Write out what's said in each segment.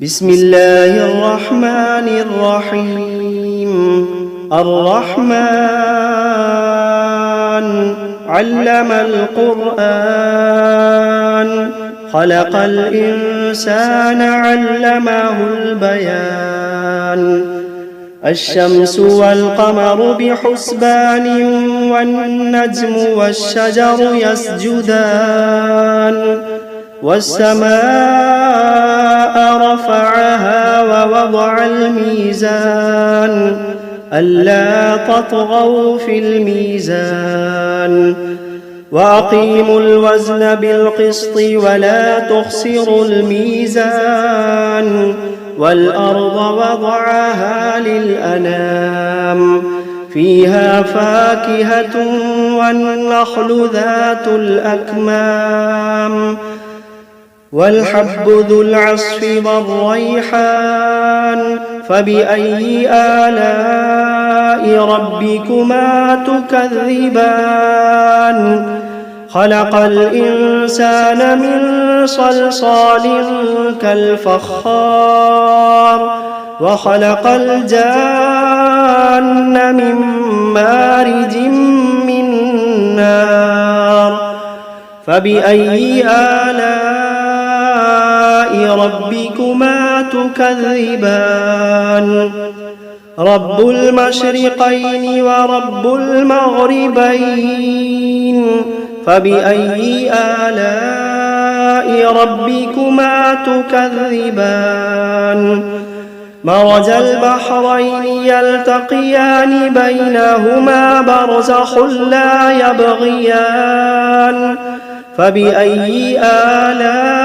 بسم الله الرحمن الرحيم. الرحمن علم القرآن، خلق الإنسان علمه البيان. الشمس والقمر بحسبان، والنجم والشجر يسجدان. والسماء رفعها ووضع الميزان، ألا تطغوا في الميزان. وأقيموا الوزن بالقسط ولا تخسروا الميزان. والأرض وضعها للأنام، فيها فاكهة والنخل ذات الأكمام. والحب ذو العصف والريحان، فبأي آلاء ربكما تكذبان. خلق الإنسان من صلصال كالفخار، وخلق الجان من مارج من نار. فبأي آلاء ربكما تكذبان. رب المشرقين ورب المغربين، فبأي آلاء ربكما تكذبان. مرج البحرين يلتقيان، بينهما برزخ لا يبغيان. فبأي آلاء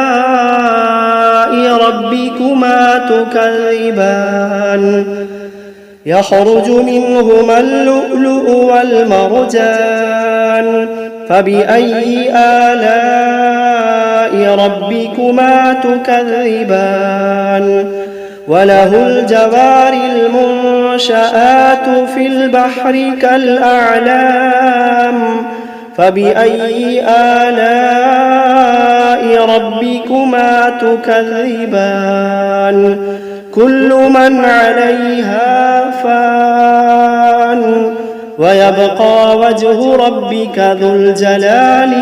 ربكما تكذبان. يخرج منهما اللؤلؤ والمرجان، فبأي آلاء ربكما تكذبان. وله الجوار المنشآت في البحر كالأعلام، فبأي آلاء ربكما تكذبان. كل من عليها فان، ويبقى وجه ربك ذو الجلال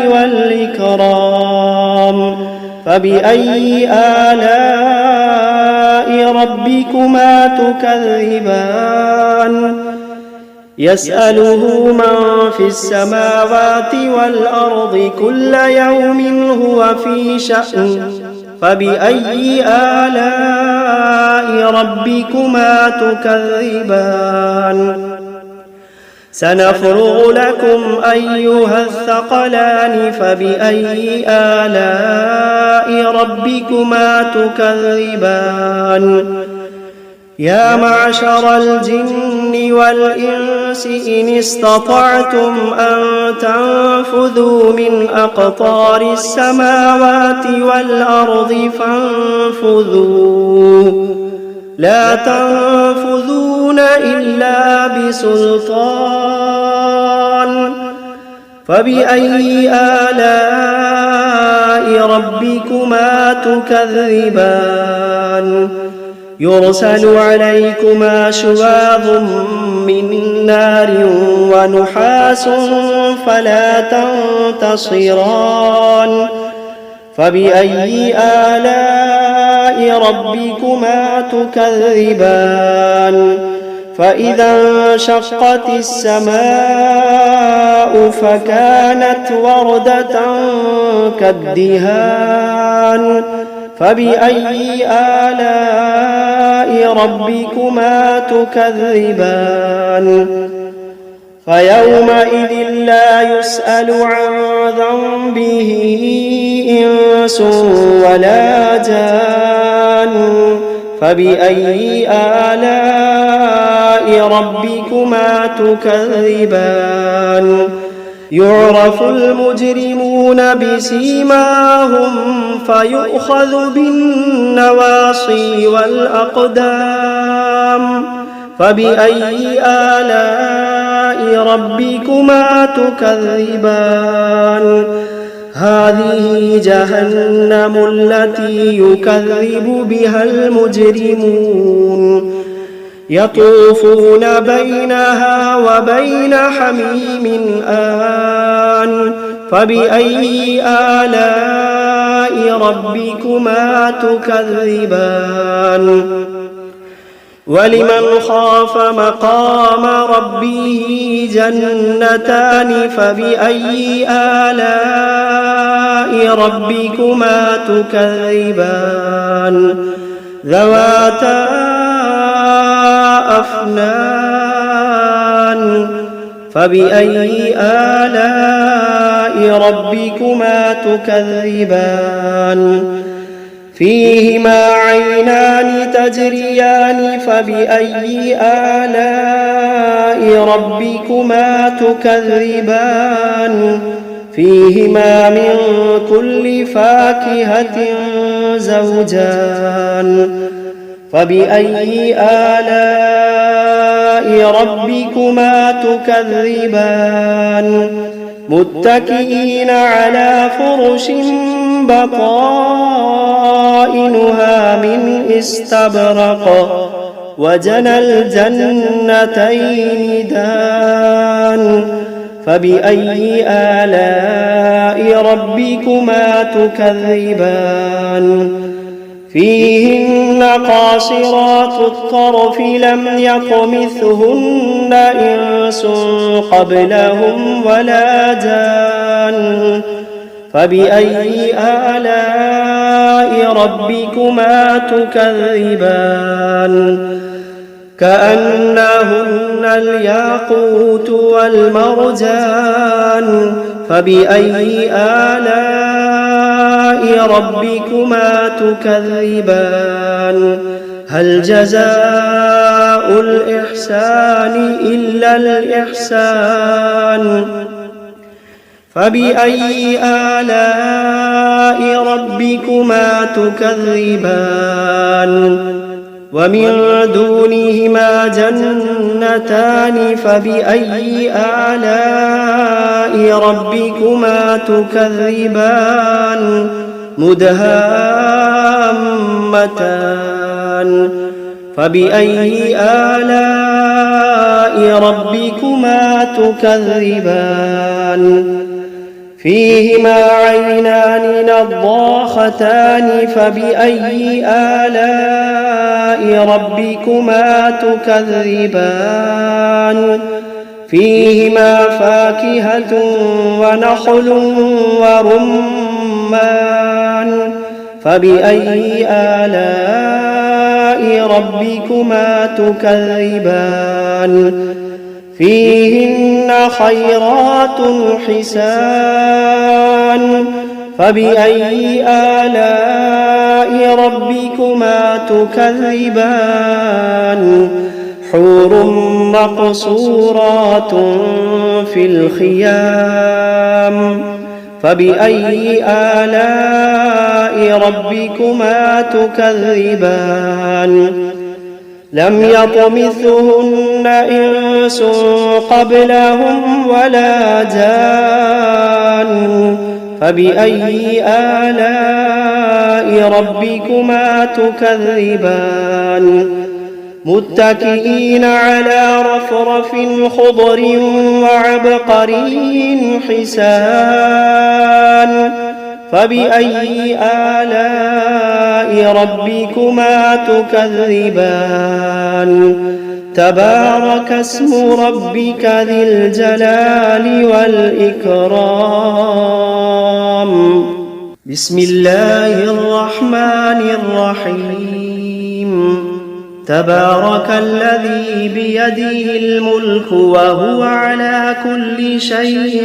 والإكرام. فبأي آلاء ربكما تكذبان. يسأله من في السماوات والأرض كل يوم هو في شأن. فبأي آلاء ربكما تكذبان. سنفرغ لكم أيها الثقلان، فبأي آلاء ربكما تكذبان. يا معشر الجن والإنس إن استطعتم أن تنفذوا من أقطار السماوات والأرض فانفذوا، لا تنفذون إلا بسلطان. فبأي آلاء ربكما تكذبان. يرسل عليكما شواظ من نار ونحاس فلا تنتصران. فبأي آلاء ربكما تكذبان. فإذا انشقت السماء فكانت وردة كالدهان. فبأي آلاء ربكما تكذبان. فيومئذ لا يسأل عن ذنبه إنس ولا جان. فبأي آلاء ربكما تكذبان. يعرف المجرمون بسيماهم فيؤخذ بالنواصي والأقدام. فبأي آلاء ربكما تكذبان. هذه جهنم التي يكذب بها المجرمون يطوفون بينها وبين حميم آن فبأي آلاء ربكما تكذبان ولمن خاف مقام ربه جنتان فبأي آلاء ربكما تكذبان ذواتا أفنان فبأي آلاء ربكما تكذبان فيهما عينان تجريان فبأي آلاء ربكما تكذبان فيهما من كل فاكهة زوجان فبأي آلاء ربكما تكذبان متكئين على فرش بطائنها من استبرق وجنى الجنتين دان فبأي آلاء ربكما تكذبان فيهن قاصرات الطرف لم يطمثهن إنس قبلهم ولا جان فبأي آلاء ربكما تكذبان كأنهن الياقوت والمرجان فبأي آلاء ربكما تكذبان هل جزاء الإحسان إلا الإحسان فبأي آلاء ربكما تكذبان ومن دونهما جنتان فبأي آلاء ربكما تكذبان مدهامتان فبأي آلاء ربكما تكذبان فيهما عينان نضاختان فبأي آلاء ربكما تكذبان فيهما فاكهة ونخل ورمان فبأي آلاء ربكما تكذبان فيهن خيرات حسان فبأي آلاء ربكما تكذبان حور مقصورات في الخيام فبأي آلاء ربكما تكذبان لم يطمثهن إنس قبلهم ولا جان فبأي آلاء ربكما تكذبان متكئين على رفرف خضر وعبقري حسان فبأي آلاء ربكما تكذبان تبارك اسم ربك ذي الجلال والإكرام بسم الله الرحمن الرحيم تبارك الذي بيده الملك وهو على كل شيء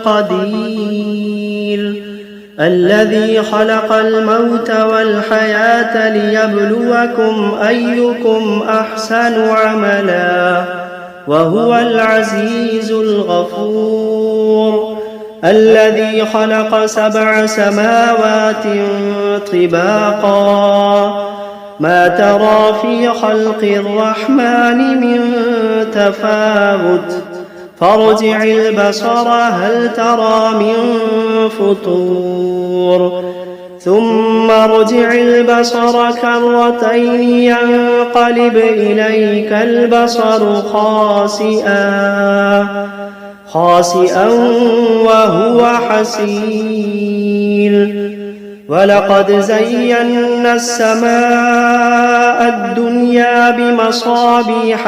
قدير الذي خلق الموت والحياة ليبلوكم أيكم أحسن عملا وهو العزيز الغفور الذي خلق 7 سماوات طباقا ما ترى في خلق الرحمن من تفاوت فارجع البصر هل ترى من فطور ثم ارجع البصر كرتين ينقلب إليك البصر خاسئا وهو حسير ولقد زينا السماء الدنيا بمصابيح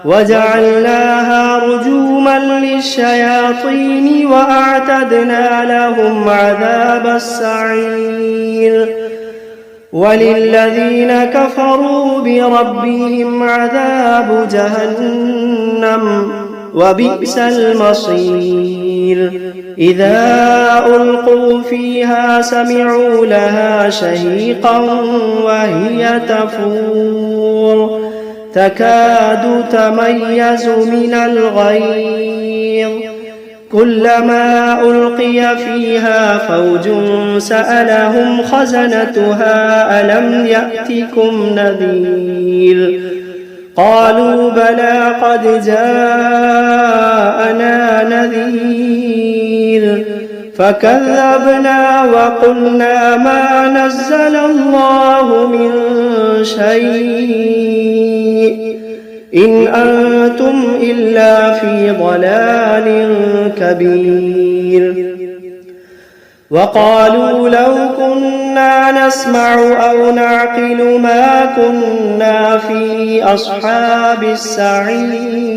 وجعلناها رجوما للشياطين وأعتدنا لهم عذاب السعير وللذين كفروا بربهم عذاب جهنم وبئس المصير إذا ألقوا فيها سمعوا لها شهيقا وهي تفور تكاد تميز من الغيظ كلما ألقي فيها فوج سألهم خزنتها ألم يأتكم نذير قالوا بلى قد جاءنا نذير فكذبنا وقلنا ما نزل الله من شيء إن أنتم إلا في ضلال كبير وقالوا لو كنا نسمع أو نعقل ما كنا في أصحاب السعير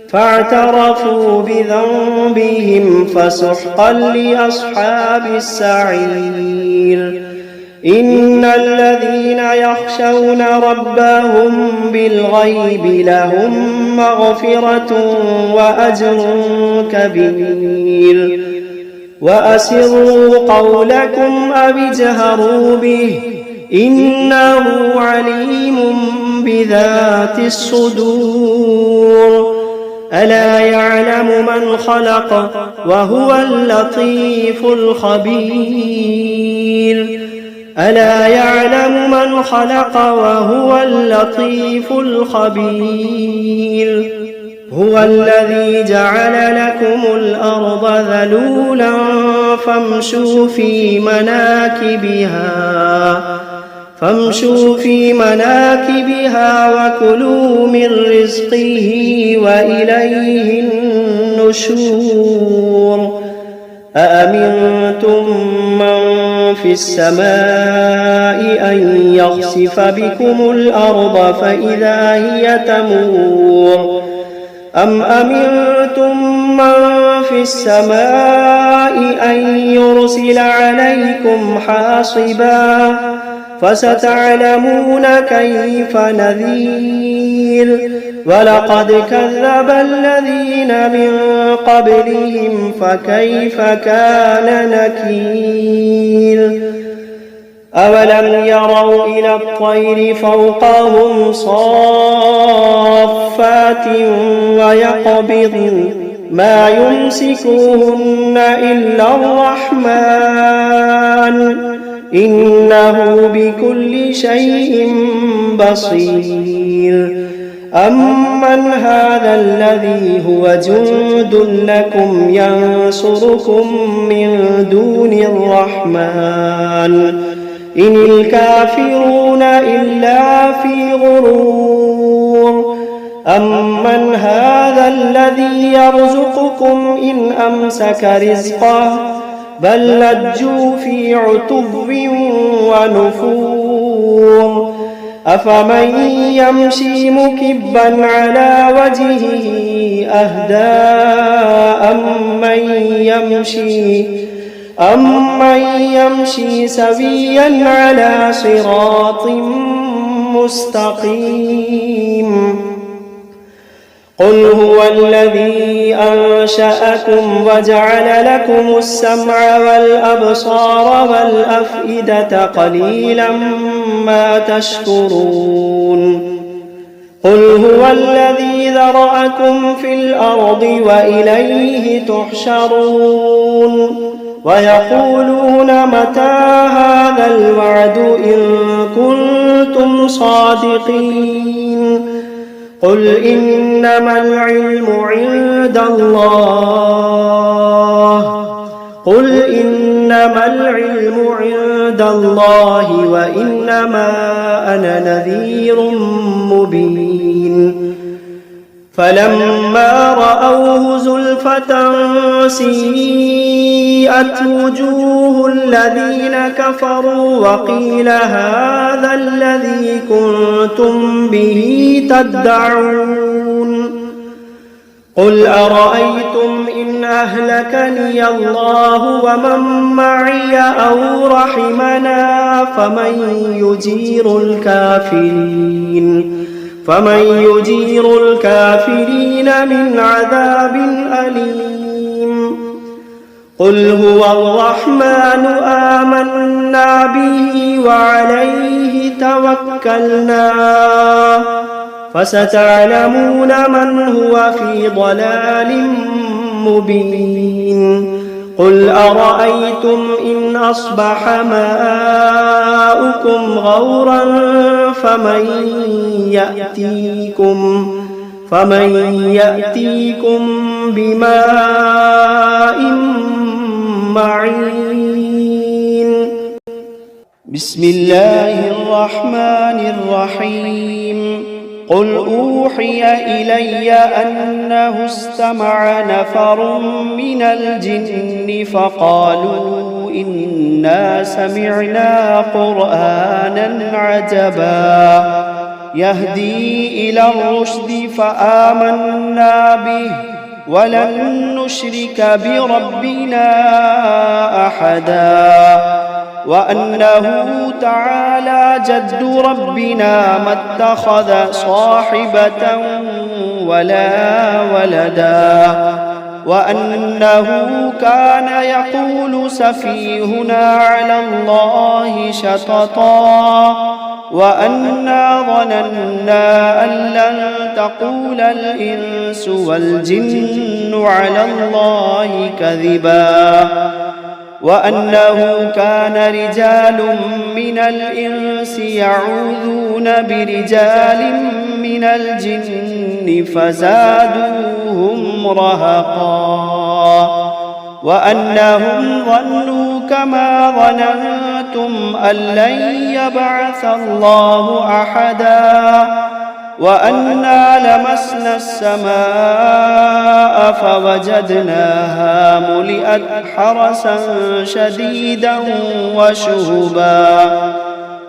فاعترفوا بذنبهم فسحقا لأصحاب السعير إن الذين يخشون ربهم بالغيب لهم مغفرة وأجر كبير وأسروا قولكم أو اجهروا به إنه عليم بذات الصدور ألا يعلم من خلق وهو اللطيف الخبير ألا يعلم من خلق وهو اللطيف الخبير هو الذي جعل لكم الأرض ذلولا فامشوا في مناكبها وكلوا من رزقه وإليه النشور أأمنتم من في السماء أن يخسف بكم الأرض فإذا هي تمور أم أمنتم من في السماء أن يرسل عليكم حاصبا فستعلمون كيف نذير ولقد كذب الذين من قبلهم فكيف كان نكير أولم يروا إلى الطير فوقهم صافات ويقبضن ما يمسكوهن إلا الرحمن إنه بكل شيء بصير أمن هذا الذي هو جند لكم ينصركم من دون الرحمن إن الكافرون إلا في غرور أمن هذا الذي يرزقكم إن أمسك رزقه بل لجوا في عتو ونفور أفمن يمشي مكبا على وجهه أهدى أمن يمشي سويا على صراط مستقيم قل هو الذي أنشأكم وجعل لكم السمع والأبصار والأفئدة قليلا ما تشكرون قل هو الذي ذرأكم في الأرض وإليه تحشرون ويقولون متى هذا الوعد إن كنتم صادقين قل إنما العلم عند الله قل إنما العلم عند الله وإنما أنا نذير مبين فلما رأوه زلفة سيئت وجوه الذين كفروا وقيل هذا الذي كنتم به تدعون قل أرأيتم إن أهلكني الله ومن معي أو رحمنا فمن يجير الكافرين من عذاب أليم قل هو الرحمن آمنا به وعليه توكلنا فستعلمون من هو في ضلال مبين قل أرأيتم إن أصبح ماؤكم غورا فمن يأتيكم بماء معين بسم الله الرحمن الرحيم قل أوحي إلي أنه استمع نفر من الجن فقالوا إنا سمعنا قرآنا عجبا يهدي إلى الرشد فآمنا به ولن نشرك بربنا أحدا وأنه تعالى جد ربنا ما اتخذ صاحبة ولا ولدا وأنه كان يقول سفيهنا على الله شططا وأنا ظننا أن لن تقول الإنس والجن على الله كذبا وأنه كان رجال من الإنس يعوذون برجال من الجن فزادوهم رهقا وأنهم ظنوا كما ظننتم أن لن يبعث الله أحدا وأنا لمسنا السماء فوجدناها ملئت حرسا شديدا وشهبا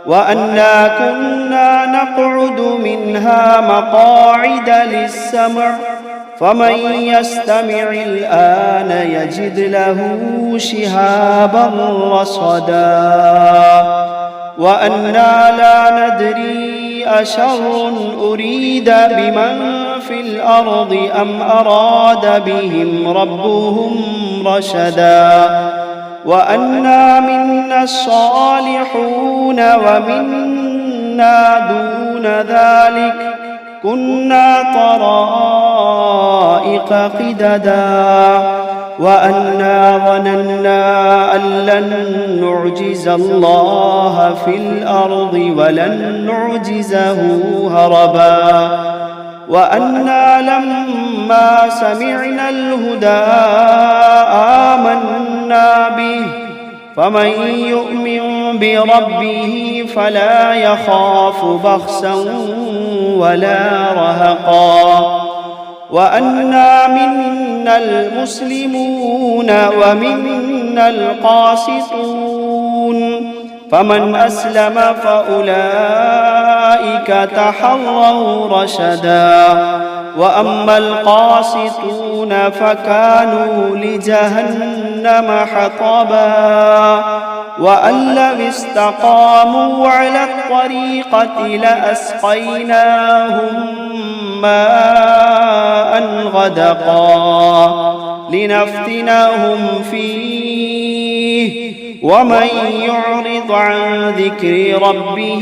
وأنا كنا نقعد منها مقاعد للسمع فمن يستمع الآن يجد له شهابا رصدا وأنا لا ندري أشر أريد بمن في الأرض أم أراد بهم ربهم رشدا وأنا منا الصالحون ومنا دون ذلك كنا طرائق قددا وأنا ظننا أن لن نعجز الله في الأرض ولن نعجزه هربا وأنا لما سمعنا الهدى آمنا به فمن يؤمن بربه فلا يخاف بخسا ولا رهقا وأنا منا المسلمون ومنا القاسطون فمن أسلم فأولئك تحروا رشدا وأما القاسطون فكانوا لجهنم حطبا وأن لو استقاموا على الطريقة لأسقيناهم ماء غدقا لنفتنهم فيه ومن يعرض عن ذكر ربه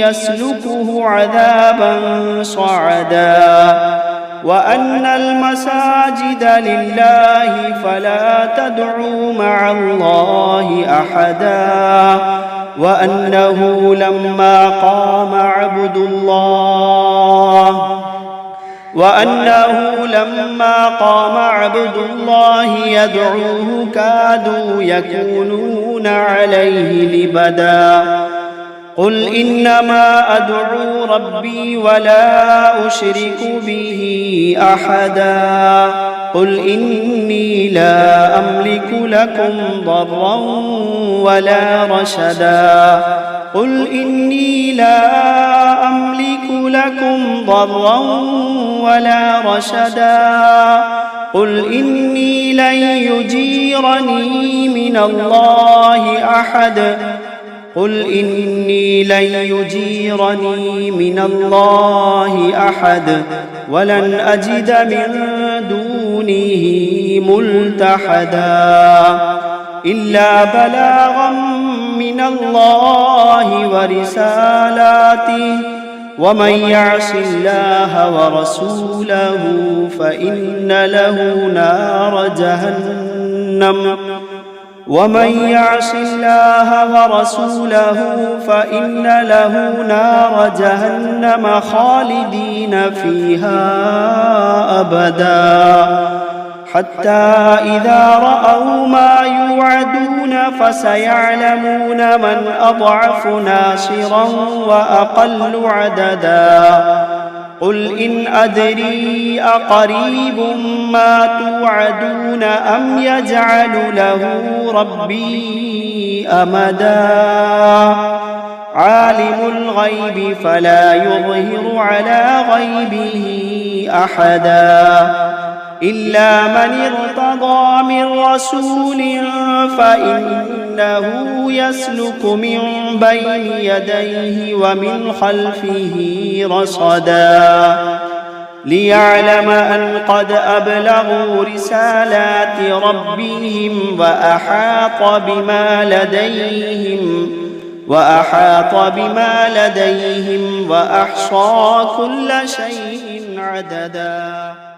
يسلكه عذابا صعدا وأن المساجد لله فلا تدعوا مع الله أحدا وأنه لما قام عبد الله وأنه لما قام عبد الله يدعوه كادوا يكونون عليه لبدا قل إنما أدعو ربي ولا أشرك به أحدا قل إني لا أملك لكم ضرا ولا رشدا قل إني لا أملك لكم ضرا ولا رشدا قل إني لن يجيرني من الله أحد قل إني لن يجيرني من الله أحد ولن أجد من دونه ملتحدا إلا بلاغا من الله ورسالاته ومن يعص الله ورسوله فإن له نار جهنم ومن يعص الله ورسوله فإن له نار جهنم خالدين فيها أبدا حتى إذا رأوا ما يوعدون فسيعلمون من أضعف ناصرا وأقل عددا قل إن أدري أقريب ما توعدون أم يجعل له ربي أمدا عالم الغيب فلا يظهر على غيبه أحدا إلا من ارتضى من رسول فإنه يسلك من بين يديه ومن خلفه رصدا ليعلم أن قد أبلغوا رسالات ربهم وأحاط بما لديهم وأحصى كل شيء عددا.